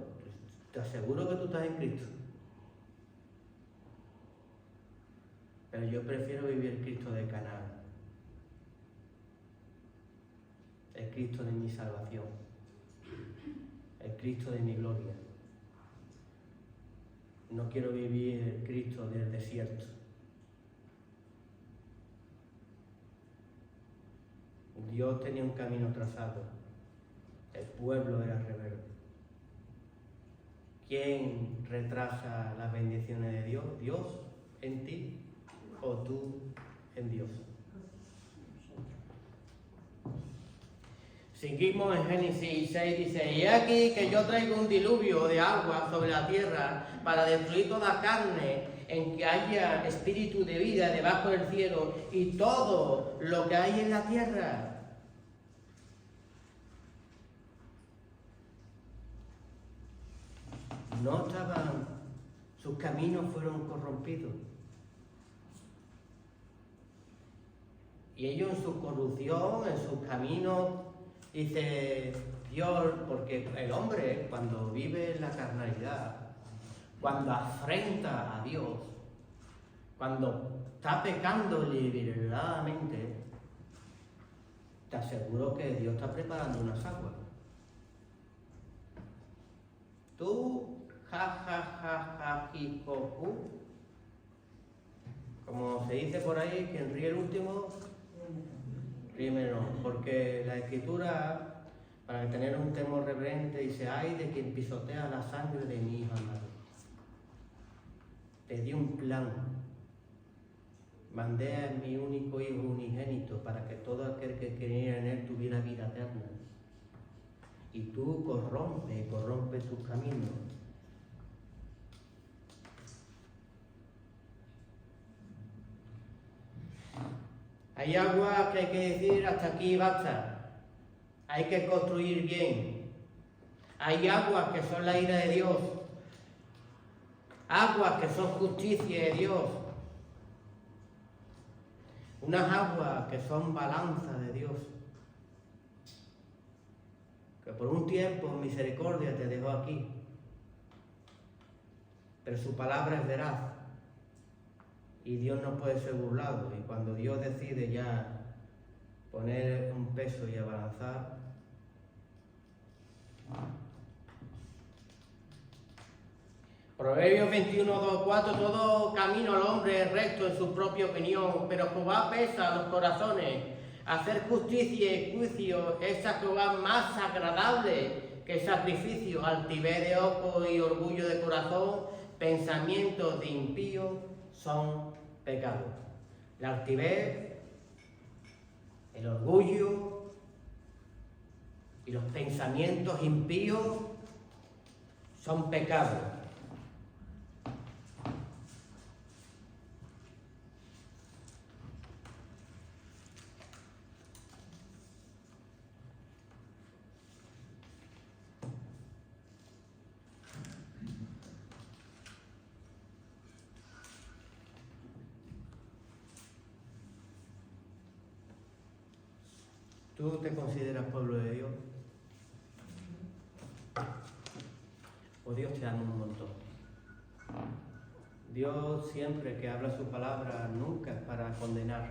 te aseguro que tú estás en Cristo. Pero yo prefiero vivir el Cristo de Canaán, el Cristo de mi salvación, el Cristo de mi gloria. No quiero vivir el Cristo del desierto. Dios tenía un camino trazado, el pueblo era rebelde. ¿Quién retrasa las bendiciones de Dios? ¿Dios en ti o tú en Dios? Seguimos en Génesis 6, dice: y aquí que yo traigo un diluvio de agua sobre la tierra para destruir toda carne, en que haya espíritu de vida debajo del cielo y todo lo que hay en la tierra. No estaban, sus caminos fueron corrompidos. Y ellos en su corrupción, en sus caminos, dice Dios, porque el hombre cuando vive en la carnalidad, cuando afrenta a Dios, cuando está pecando deliberadamente, te aseguro que Dios está preparando unas aguas. Tú, como se dice por ahí, quien ríe el último, primero, porque la Escritura, para tener un temor reverente, dice: ay de quien pisotea la sangre de mi hijo amado. Te di un plan, mandé a mi único hijo unigénito para que todo aquel que creyera en él tuviera vida eterna. Y tú corrompe tus caminos. Hay agua que hay que decir hasta aquí basta. Hay que construir bien. Hay aguas que son la ira de Dios. Aguas que son justicia de Dios. Unas aguas que son balanza de Dios. Que por un tiempo en misericordia te dejó aquí. Pero su palabra es veraz. Y Dios no puede ser burlado. Y cuando Dios decide ya poner un peso y abalanzar, Proverbios 21, 2, 4: todo camino al hombre es recto en su propia opinión, pero Jehová pesa los corazones. Hacer justicia y juicio es a Jehová más agradable que sacrificio. Altivez de ojo y orgullo de corazón, pensamientos de impío son pecados. La altivez, el orgullo y los pensamientos impíos son pecados. ¿Tú te consideras pueblo de Dios? ¿O Dios te ama un montón? Dios siempre que habla su palabra nunca es para condenar.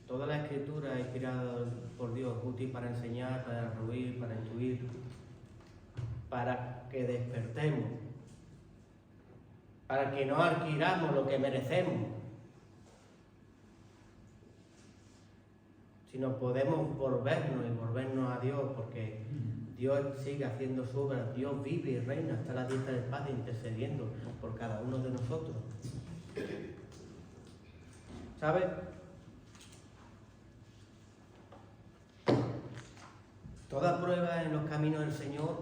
Toda la Escritura es inspirada por Dios, útil para enseñar, para instruir, para instruir, para que despertemos, para que no adquiramos lo que merecemos, sino podemos volvernos a Dios, porque Dios sigue haciendo su obra. Dios vive y reina, está a la diestra del Padre intercediendo por cada uno de nosotros. ¿Sabes? Toda prueba en los caminos del Señor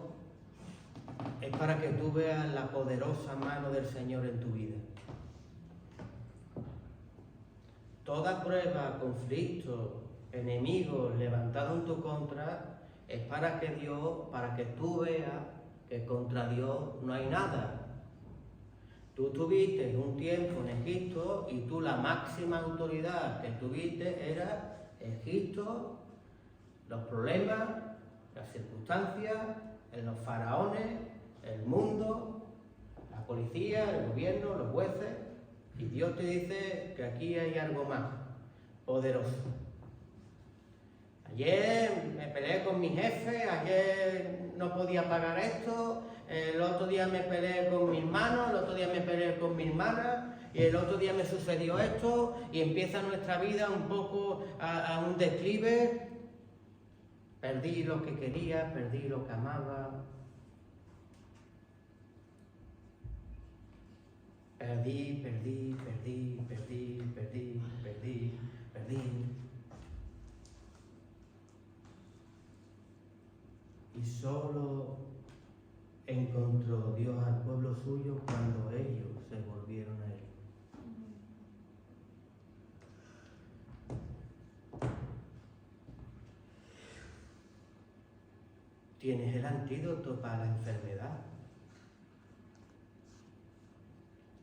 es para que tú veas la poderosa mano del Señor en tu vida. Toda prueba, conflicto, enemigos levantados en tu contra es para que tú veas que contra Dios no hay nada. Tú tuviste un tiempo en Egipto y tú la máxima autoridad que tuviste era Egipto, los problemas, las circunstancias, los faraones, el mundo, la policía, el gobierno, los jueces, y Dios te dice que aquí hay algo más poderoso. Ayer me peleé con mi jefe, ayer no podía pagar esto, el otro día me peleé con mi hermano, el otro día me peleé con mi hermana, y el otro día me sucedió esto, y empieza nuestra vida un poco a un declive. Perdí lo que quería, perdí lo que amaba. Perdí. Y solo encontró Dios al pueblo suyo cuando ellos se volvieron a Él. Tienes el antídoto para la enfermedad.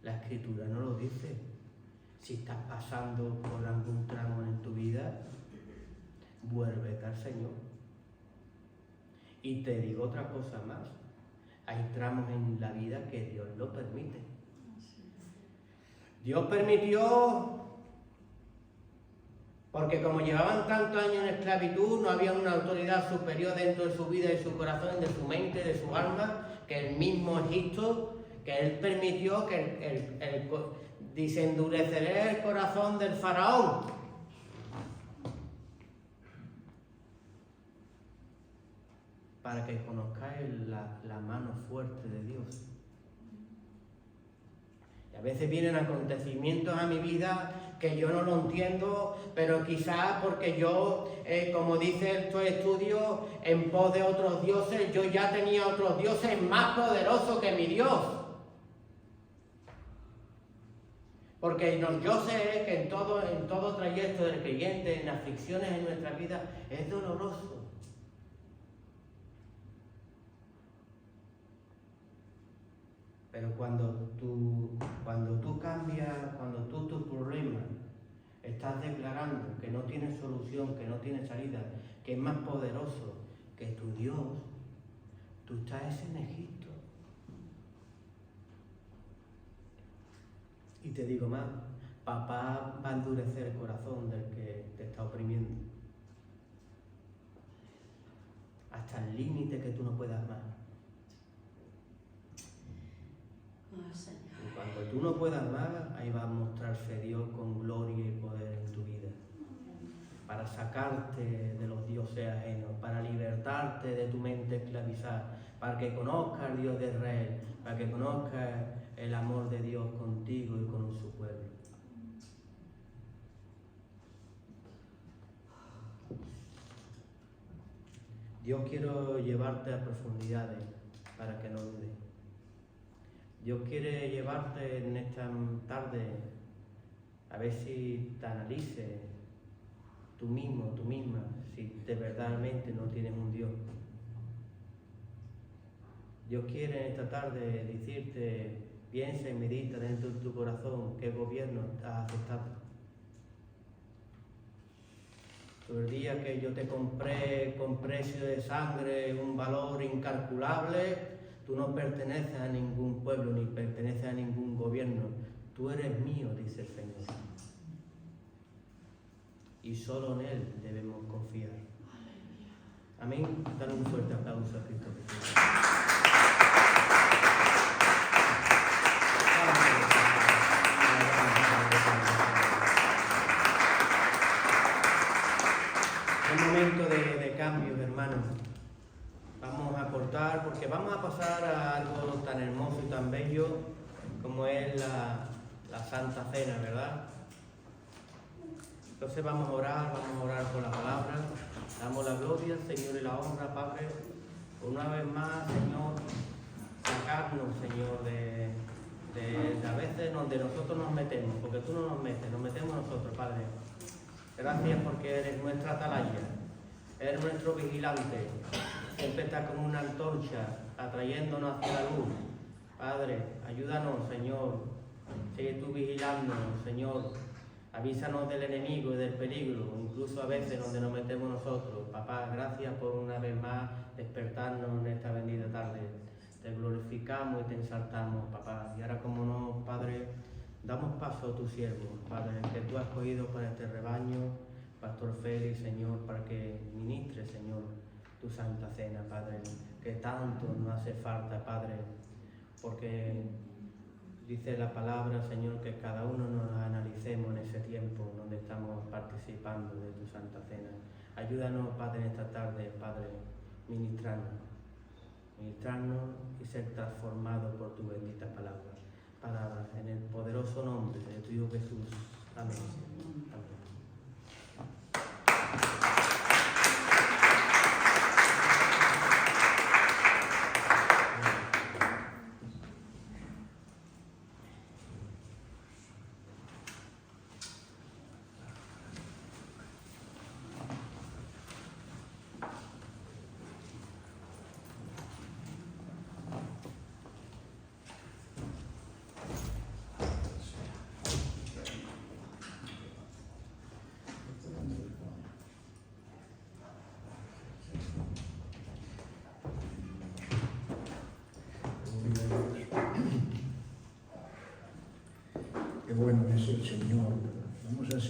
La Escritura no lo dice. Si estás pasando por algún tramo en tu vida, vuélvete al Señor. Y te digo otra cosa más. Hay tramos en la vida que Dios lo permite. Dios permitió, porque como llevaban tantos años en esclavitud, no había una autoridad superior dentro de su vida y su corazón, de su mente, de su alma, que el mismo Egipto, que Él permitió que dice, endureceré el corazón del faraón. Para que conozcáis la mano fuerte de Dios. Y a veces vienen acontecimientos a mi vida que yo no lo entiendo, pero quizás porque yo, como dice estos estudios, en pos de otros dioses, yo ya tenía otros dioses más poderosos que mi Dios. Porque yo sé que en todo trayecto del creyente, en aflicciones en nuestra vida, es doloroso. Pero cuando tú cambias, cuando tú tus problemas estás declarando que no tienes solución, que no tienes salida, que es más poderoso que tu Dios, tú estás en Egipto. Y te digo más, papá va a endurecer el corazón del que te está oprimiendo. Hasta el límite que tú no puedas más. Y cuando tú no puedas más, ahí va a mostrarse Dios con gloria y poder en tu vida. Para sacarte de los dioses ajenos, para libertarte de tu mente esclavizada, para que conozcas al Dios de Israel, para que conozcas el amor de Dios contigo y con su pueblo. Dios quiere llevarte a profundidades para que no dudes. Dios quiere llevarte en esta tarde a ver si te analices tú mismo, tú misma, si de verdaderamente no tienes un Dios. Dios quiere en esta tarde decirte, piensa y medita dentro de tu corazón qué gobierno has aceptado. Todo el día que yo te compré con precio de sangre un valor incalculable, tú no perteneces a ningún pueblo ni perteneces a ningún gobierno. Tú eres mío, dice el Señor. Y solo en Él debemos confiar. Amén. Dale un fuerte aplauso a Cristo Jesús. Es un momento de cambios, hermanos. Vamos a cortar porque vamos a pasar a algo tan hermoso y tan bello como es la Santa Cena, ¿verdad? Entonces vamos a orar por la palabra. Damos la gloria, Señor, y la honra, Padre, por una vez más, Señor, sacarnos, Señor, de a veces donde nosotros nos metemos, porque tú no nos metes, nos metemos nosotros, Padre. Gracias porque eres nuestra atalaya, eres nuestro vigilante, siempre estás como una antorcha atrayéndonos hacia la luz. Padre, ayúdanos, Señor, sigue tú vigilándonos, Señor, avísanos del enemigo y del peligro, incluso a veces donde nos metemos nosotros. Papá, gracias por una vez más despertarnos en esta bendita tarde. Te glorificamos y te exaltamos, papá. Y ahora, como no, Padre, damos paso a tu siervo, Padre, que tú has escogido para este rebaño, Pastor Félix, Señor, para que ministre, Señor, tu santa cena, Padre, que tanto nos hace falta, Padre, porque dice la palabra, Señor, que cada uno nos analicemos en ese tiempo donde estamos participando de tu santa cena. Ayúdanos, Padre, en esta tarde, Padre, ministrarnos y ser transformados por tu bendita palabra. Palabra, en el poderoso nombre de tu Hijo Jesús. Amén. Amén. Qué bueno es el Señor. Vamos a